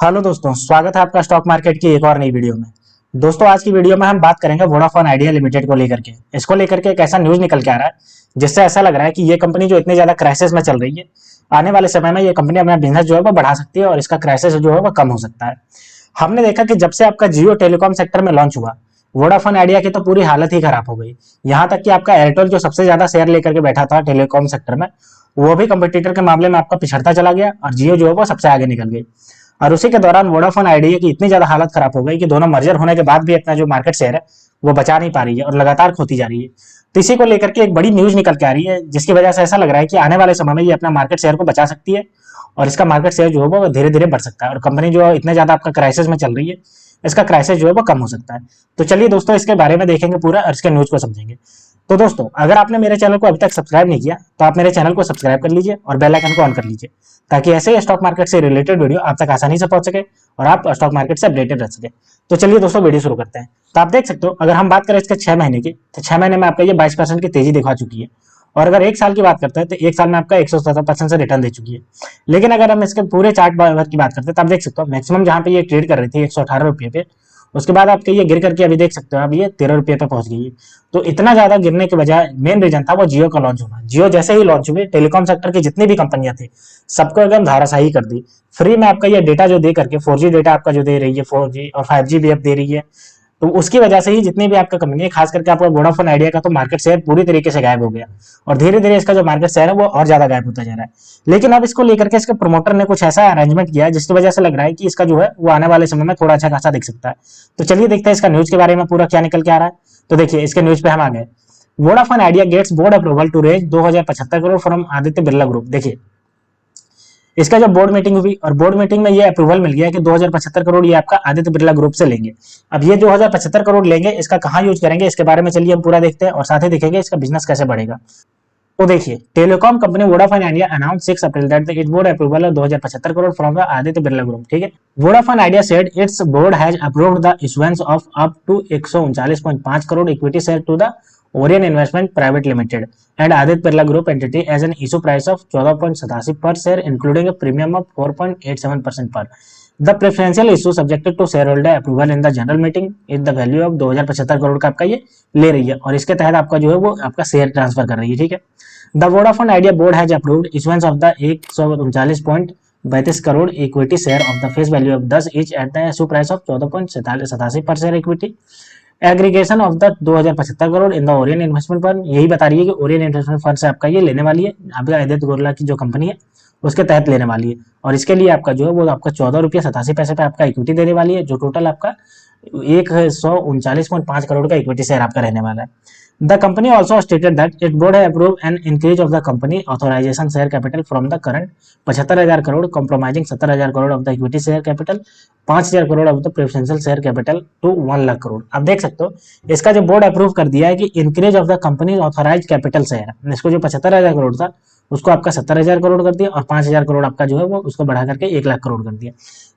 Hello दोस्तों, स्वागत है आपका स्टॉक मार्केट की एक और नई वीडियो में। दोस्तों, आज की वीडियो में हम बात करेंगे वोडाफोन आइडिया लिमिटेड को लेकर के। इसको लेकर के एक ऐसा न्यूज निकल के आ रहा है जिससे ऐसा लग रहा है कि ये कंपनी जो इतनी ज्यादा क्राइसिस में चल रही है, आने वाले समय में ये कंपनी अपना बिजनेस जो है वो बढ़ा सकती है और इसका क्राइसिस जो है वो कम हो सकता है। हमने देखा कि जब से आपका जियो टेलीकॉम सेक्टर में लॉन्च हुआ, वोडाफोन आइडिया की तो पूरी हालत ही खराब हो गई। यहाँ तक कि आपका एयरटेल जो सबसे ज्यादा शेयर लेकर के बैठा था टेलीकॉम सेक्टर में, वो भी कंपटीटर के मामले में आपका पिछड़ता चला गया और जियो जो है वो सबसे आगे निकल गई। और उसी के दौरान वोडाफोन आइडिया की इतनी ज्यादा हालत खराब हो गई कि दोनों मर्जर होने के बाद भी अपना जो मार्केट शेयर है वो बचा नहीं पा रही है और लगातार खोती जा रही है। तो इसी को लेकर के एक बड़ी न्यूज निकल के आ रही है जिसकी वजह से ऐसा लग रहा है कि आने वाले समय में ये अपना मार्केट शेयर को बचा सकती है और इसका मार्केट शेयर जो है वो धीरे धीरे बढ़ सकता है और कंपनी जो है इतने ज्यादा आपका क्राइसिस में चल रही है, इसका क्राइसिस जो है वो कम हो सकता है। तो चलिए दोस्तों, इसके बारे में देखेंगे पूरा और इसके न्यूज को समझेंगे। तो दोस्तों, अगर आपने मेरे चैनल को अभी तक सब्सक्राइब नहीं किया तो आप मेरे चैनल को सब्सक्राइब कर लीजिए और बेल आइकन को ऑन कर लीजिए, ताकि ऐसे ही स्टॉक मार्केट से रिलेटेड वीडियो आप तक आसानी से पहुंच सके और आप स्टॉक मार्केट से अपडेटेड रह सके। तो चलिए दोस्तों, वीडियो शुरू करते हैं। तो आप देख सकते हो, अगर हम बात करें इसके 6 महीने की, तो 6 महीने में आपका ये 22% की तेजी दिखा चुकी है। और अगर एक साल की बात करते हैं तो एक साल में आपका 117% से रिटर्न दे चुकी है। लेकिन अगर हम इसके पूरे चार्ट भर की बात करते हैं तो आप देख सकते हो, मैक्सिमम जहां पे ये ट्रेड कर रही थी 118 रुपये पे, उसके बाद आपके ये गिर करके अभी देख सकते हो आप ये 13 रुपये पे पहुंच गई है। तो इतना ज्यादा गिरने के बजाय मेन रीजन था वो जियो का लॉन्च होना। जियो जैसे ही लॉन्च हुए, टेलीकॉम सेक्टर की जितनी भी कंपनियां थी सबको एकदम धाराशाही कर दी। फ्री में आपका ये डेटा जो दे करके 4G डेटा आपका जो दे रही है, 4G और 5G भी अब दे रही है। तो उसकी वजह से ही जितनी भी आपका कंपनी है, खास करके आपका वोडाफोन आइडिया का तो मार्केट शेयर पूरी तरीके से गायब हो गया और धीरे धीरे इसका जो मार्केट शेयर है वो और ज्यादा गायब होता जा रहा है। लेकिन अब इसको लेकर के इसके प्रमोटर ने कुछ ऐसा अरेंजमेंट किया है जिसकी वजह से लग रहा है कि इसका जो है वो आने वाले समय में थोड़ा अच्छा खासा दिख सकता है। तो चलिए देखते हैं इसका न्यूज के बारे में पूरा क्या निकल के आ रहा है। तो देखिए, इसके न्यूज पे हम आ गए। Vodafone Idea gets board approval to raise 2075 crore from Aditya Birla group. देखिए, इसका जब बोर्ड मीटिंग हुई और बोर्ड मीटिंग में ये अप्रूवल मिल गया कि 2075 करोड़ ये आपका आदित्य बिरला ग्रुप से लेंगे। अब ये 2075 करोड़ लेंगे, इसका कहाँ यूज करेंगे, इसके बारे में चलिए हम पूरा देखते हैं और साथ ही देखेंगे इसका बिजनेस कैसे बढ़ेगा। तो देखिए, telecom company Vodafone India announce 6 April that it board approval of 2075 crore from the Aditya Birla group. ठीक है, Vodafone Idea said its board has approved the issuance of up to 139.5 crore equity share to the Orion investment private limited and Aditya Birla group entity as an issue price of 14.87 per share including a premium of 4.87% per. The preferential issue subjected to share holder approval in the general meeting is the value of 2075 crore का आपका ये ले रही है और इसके तहत आपका जो है वो आपका शेयर ट्रांसफर कर रही है। ठीक है, the Vodafone idea board has approved issuance of the 139.32 crore equity share of the face value of 10 each at the issue price of 14.87 per share equity. Aggregation of the 2075 crore in the Orion investment fund, यही बता रही है कि Orion investment fund से आपका ये लेने वाली है, आपका आदित्य बिरला की जो कंपनी है उसके तहत लेने वाली है और इसके लिए आपका जो है वो आपका 14 रुपये 87 पैसे पे आपका इक्विटी देने वाली है, जो टोटल आपका 139.5 करोड़ का इक्विटी शेयर आपका रहने वाला है। The company also stated that its board has approved an increase of the company authorization share capital from the current 75,000 crore comprising 70,000 crore of the equity share capital, 5,000 crore of the preferential share capital to 1 lakh crore. आप देख सकते हो, इसका जो board approve कर दिया है कि increase of the company authorize capital share, इसको जो 75,000 करोड़ था उसको आपका 70,000 करोड़ कर दिया और 5,000 करोड़ आपका जो है वो उसको बढ़ा करके 1 लाख करोड़ कर दिया।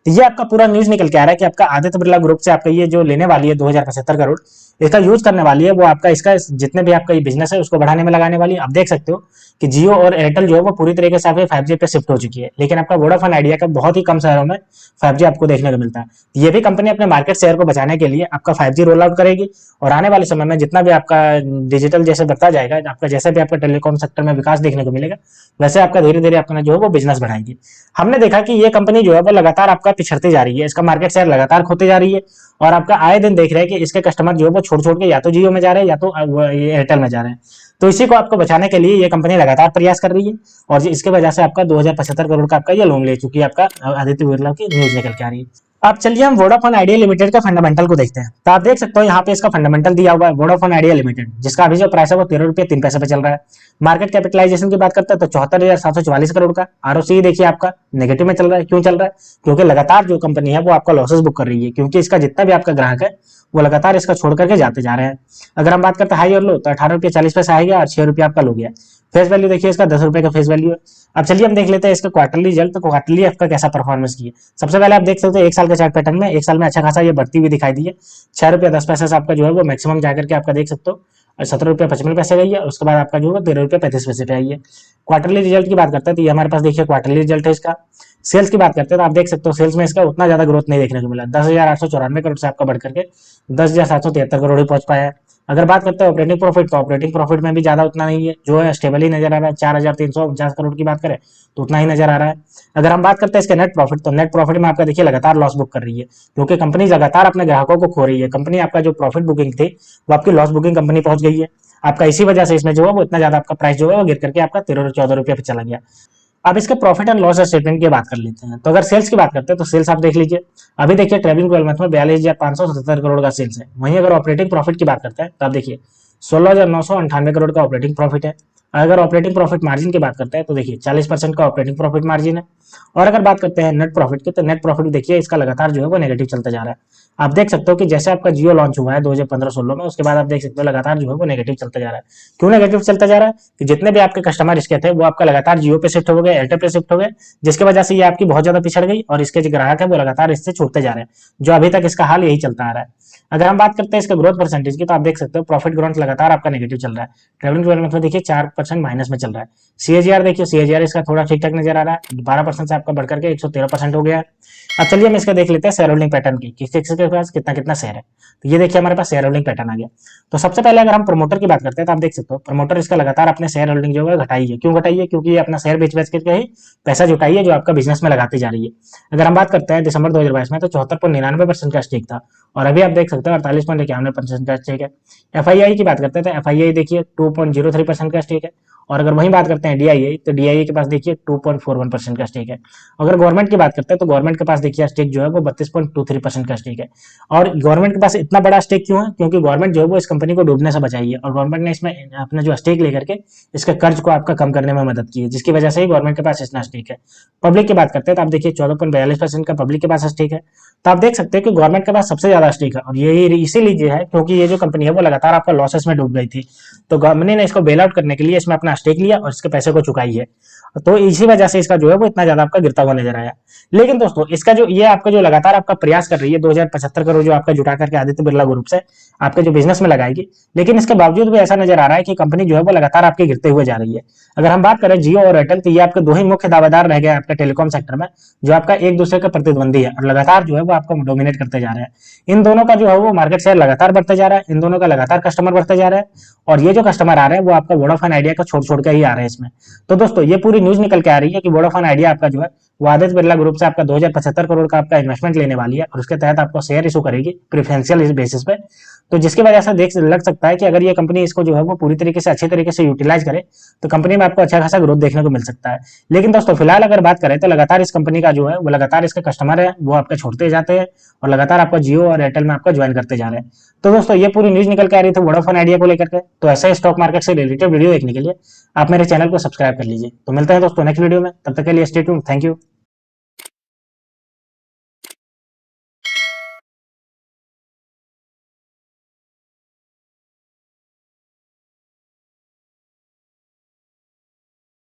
तो ये आपका पूरा न्यूज निकल के आ रहा है कि आपका आदित्य बिरला ग्रुप से आपका ये जो लेने वाली है 2075 करोड़, इसका यूज करने वाली है वो आपका इसका जितने भी आपका ये बिजनेस है उसको बढ़ाने में लगाने वाली है। आप देख सकते हो कि जियो और एयरटेल जो है वो पूरी तरीके से आपके 5G पे शिफ्ट हो चुकी है, लेकिन आपका वोडाफोन आइडिया का बहुत ही कम शहरों में 5G आपको देखने को मिलता है। ये भी कंपनी अपने मार्केट शेयर को बचाने के लिए आपका 5G रोल आउट करेगी और आने वाले समय में जितना भी आपका डिजिटल जैसे बढ़ता जाएगा, आपका जैसे भी आपका टेलीकॉम सेक्टर में विकास देखने को मिलेगा, वैसे आपका धीरे धीरे अपना जो है वो बिजनेस बढ़ाएगी। हमने देखा कि ये कंपनी जो है वो लगातार आपका पिछड़ती जा रही है, इसका मार्केट शेयर लगातार खोती जा रही है और आपका आए दिन देख रहे हैं कि इसके कस्टमर जो है वो छोड़ छोड़ के या तो जियो में जा रहे हैं या तो एयरटेल में जा रहे हैं। तो इसी को आपको बचाने के लिए ये कंपनी लगातार प्रयास कर रही है और इसके वजह से आपका 2075 करोड़ का आपका ये लोन ले चुकी है, आपका आदित्य बिरला की न्यूज निकल के आ रही है। अब चलिए हम वोडाफोन आइडिया लिमिटेड का फंडामेंटल को देखते हैं। तो आप देख सकते हो यहाँ पे इसका फंडामेंटल दिया हुआ है वोडाफोन आइडिया लिमिटेड, जिसका अभी जो प्राइस है वो 13 रुपये 3 पैसे पे चल रहा है। मार्केट कैपिटलाइजेशन की बात करते हैं तो 74,744 करोड़ का। आरओसी देखिए आपका नेगेटिव में चल रहा है। क्यों चल रहा है? क्योंकि लगातार जो कंपनी है वो आपका लॉसेस बुक कर रही है, क्योंकि इसका जितना भी आपका ग्राहक है वो लगातार इसका छोड़ करके जाते जा रहे हैं। अगर हम बात करते हैं हाई और लो, तो 18 रुपये 40 पैसे आ गया और 6 रुपये आपका लो गया। फेस वैल्यू देखिए इसका 10 रुपये का फेस वैल्यू है। अब चलिए हम देख लेते हैं इसका क्वार्टरली रिजल्ट, तो क्वार्टरली आपका कैसा परफॉर्मेंस किया। सबसे पहले आप देख सकते हो एक साल के चार्ट पैटर्न में, एक साल में अच्छा खासा ये बढ़ती हुई दिखाई दी है। 6 रुपये 10 पैसे से आपका जो है वो मैक्सिमम जाकर के आपका देख सकते हो और 17 रुपये 55 पैसे गई है। उसके बाद आपका जो है 13 रुपये 35 पैसे पे आई है। क्वार्टरली रिजल्ट की बात करते हैं तो ये हमारे पास देखिए क्वार्टरली रिजल्ट है इसका सेल्स की बात करते हैं तो आप देख सकते हो सेल्स में इसका उतना ज्यादा ग्रोथ नहीं देखने को मिला, 10,894 करोड़ से आपका बढ़ करके 10,773 करोड़ ही पहुंच पाया है। अगर बात करते हैं ऑपरेटिंग प्रॉफिट, तो ऑपरेटिंग प्रॉफिट में भी ज्यादा उतना नहीं है, जो है स्टेबल ही नजर आ रहा है। 4,349 करोड़ की बात करें तो उतना ही नजर आ रहा है। अगर हम बात करते हैं इसके नेट प्रॉफिट, तो नेट प्रॉफिट में आपका देखिए लगातार लॉस बुक कर रही है, क्योंकि कंपनी लगातार अपने ग्राहकों को खो रही है। कंपनी आपका जो प्रॉफिट बुकिंग थी वो आपकी लॉस बुकिंग कंपनी पहुंच गई है। आपका इसी वजह से इसमें जो है वो इतना ज्यादा आपका प्राइस जो है वो गिर करके आपका 13-14 रुपये पे चला गया। अब इसके प्रॉफिट एंड लॉस स्टेटमेंट की बात कर लेते हैं। तो अगर सेल्स की बात करते हैं तो सेल्स आप देख लीजिए, अभी देखिए ट्रेलिंग 12 मंथ में 42,577 करोड़ का सेल्स है। वहीं अगर ऑपरेटिंग प्रॉफिट की बात करते हैं तो आप देखिए 16,998 करोड़ का ऑपरेटिंग प्रॉफिट है। अगर ऑपरेटिंग प्रॉफिट मार्जिन की बात करते हैं तो देखिए 40% का ऑपरेटिंग प्रॉफिट मार्जिन है। और अगर बात करते हैं नेट प्रॉफिट की, तो नेट प्रॉफिट देखिए इसका लगातार जो है वो नेगेटिव चलता जा रहा है। आप देख सकते हो कि जैसे आपका जियो लॉन्च हुआ है 2015-16 में, उसके बाद आप देख सकते हो लगातार जो है वो नेगेटिव चलता जा रहा है। क्यों नेगेटिव चलता जा रहा है? कि जितने भी आपके कस्टमर इसके थे वो आपका लगातार जियो पे शिफ्ट हो गए, एयरटेल पे शिफ्ट हो गए, जिसकी वजह से ये आपकी बहुत ज्यादा पिछड़ गई और इसके जो ग्राहक है वो लगातार इससे छूटते जा रहे हैं, जो अभी तक इसका हाल यही चलता आ रहा है। अगर हम बात करते हैं इसका ग्रोथ परसेंटेज की, तो आप देख सकते हो प्रॉफिट ग्रोथ लगातार आपका नेगेटिव चल रहा है। ट्रेवलिंग 12 मंथ में देखिए 4% माइनस में चल रहा है। सीएजीआर देखिए, सीएजीआर इसका थोड़ा ठीक ठाक नजर आ रहा है, 12% से आपका बढ़कर के 113% हो गया है। अब चलिए हम इसका देख लेते हैं शेयर होल्डिंग पैटर्न की, किसके पास कितना कितना शेयर है। तो ये देखिए हमारे पास शेयर होल्डिंग पैटर्न आ गया। तो सबसे पहले अगर हम प्रमोटर की बात करते हैं तो आप देख सकते हो प्रमोटर इसका लगातार अपने शेयर होल्डिंग जो है घटाई है। क्यों घटाई है? क्योंकि ये अपना शेयर बेच बेच करके ही पैसा जुटाई है, जो आपका बिजनेस में लगाती जा रही है। अगर हम बात करते हैं दिसंबर 2022 में, तो 74.99% का स्टेक था, और अभी आप देख सकते हो 48.91% का स्टेक है। एफआईआई की बात करते हैं तो एफआईआई देखिए 2.03% का स्टेक है। और अगर वहीं बात करते हैं डीआईए, तो डीआईए के पास देखिए 2.41% का स्टेक है। अगर गवर्नमेंट की बात करते हैं तो गवर्नमेंट के पास देखिए स्टेक जो है वो 32.23% का स्टेक है। और गवर्नमेंट के पास इतना बड़ा स्टेक क्यों है? क्योंकि गवर्नमेंट जो है वो इस कंपनी को डूबने से बचाई है, और गवर्नमेंट ने इसमें अपना जो स्टेक लेकर के इसके कर्ज को आपका कम करने में मदद की है, जिसकी वजह से ही गवर्नमेंट के पास इतना स्टेक है। पब्लिक की बात करते हैं तो आप देखिए 14.42% का पब्लिक के पास स्टेक है। तो आप देख सकते हैं कि गवर्नमेंट के पास सबसे ज्यादा स्टेक है, और ये इसीलिए है क्योंकि ये जो कंपनी है वो लगातार आपका लॉसेस में डूब गई थी। तो गवर्नमेंट ने इसको बेल आउट करने के लिए इसमें अपना स्टेक लिया और इसके पैसे को चुकाई है। तो इसी वजह से इसका जो है वो इतना ज्यादा आपका गिरता हुआ नजर आया। लेकिन दोस्तों इसका जो ये आपका जो लगातार आपका प्रयास कर रही है 2075 करोड़ जो आपका जुटा करके आदित्य बिरला ग्रुप से आपके जो बिजनेस में लगाएगी, लेकिन इसके बावजूद भी ऐसा नजर आ रहा है कि कंपनी जो है वो लगातार आपके गिरते हुए जा रही है। अगर हम बात करें जियो और एयरटेल, तो ये आपके दो ही मुख्य दावेदार रह गए आपके टेलीकॉम सेक्टर में, जो आपका एक दूसरे का प्रतिद्वंदी है और लगातार जो है वो आपको डोमिनेट करते जा रहे हैं। इन दोनों का जो है वो मार्केट शेयर लगातार बढ़ते जा रहा है, इन दोनों का लगातार कस्टमर बढ़ते जा रहे हैं, और ये जो कस्टमर आ रहे हैं वो आपका वोडाफोन आइडिया का छोड़ छोड़ के ही आ रहे हैं इसमें। तो दोस्तों ये पूरी न्यूज निकल के आ रही है कि वोडाफोन आइडिया आपका जो है वो आदित्य बिरला ग्रुप से आपका 2075 करोड़ का आपका इन्वेस्टमेंट लेने वाली है, और उसके तहत आपको शेयर इशू करेगी प्रेफरेंशियल बेसिस पे। तो जिसकी वजह से देख लग सकता है कि अगर ये कंपनी इसको जो है वो पूरी तरीके से अच्छे तरीके से यूटिलाइज करे तो कंपनी में आपको अच्छा खासा ग्रोथ देखने को मिल सकता है। लेकिन दोस्तों फिलहाल अगर बात करें तो लगातार इस कंपनी का जो है वो लगातार इसके कस्टमर है वो आपके छोड़ते जाते हैं, और लगातार आपका जियो और एयरटेल में आपका ज्वाइन करते जा रहे हैं। तो दोस्तों ये पूरी न्यूज निकल के आ रही थी वोडाफोन आइडिया को लेकर के। तो ऐसे स्टॉक मार्केट से रिलेटेड वीडियो देखने के लिए आप मेरे चैनल को सब्सक्राइब कर लीजिए। तो मिलते हैं दोस्तों नेक्स्ट वीडियो में, तब तक के लिए स्टे ट्यून्ड, थैंक यू।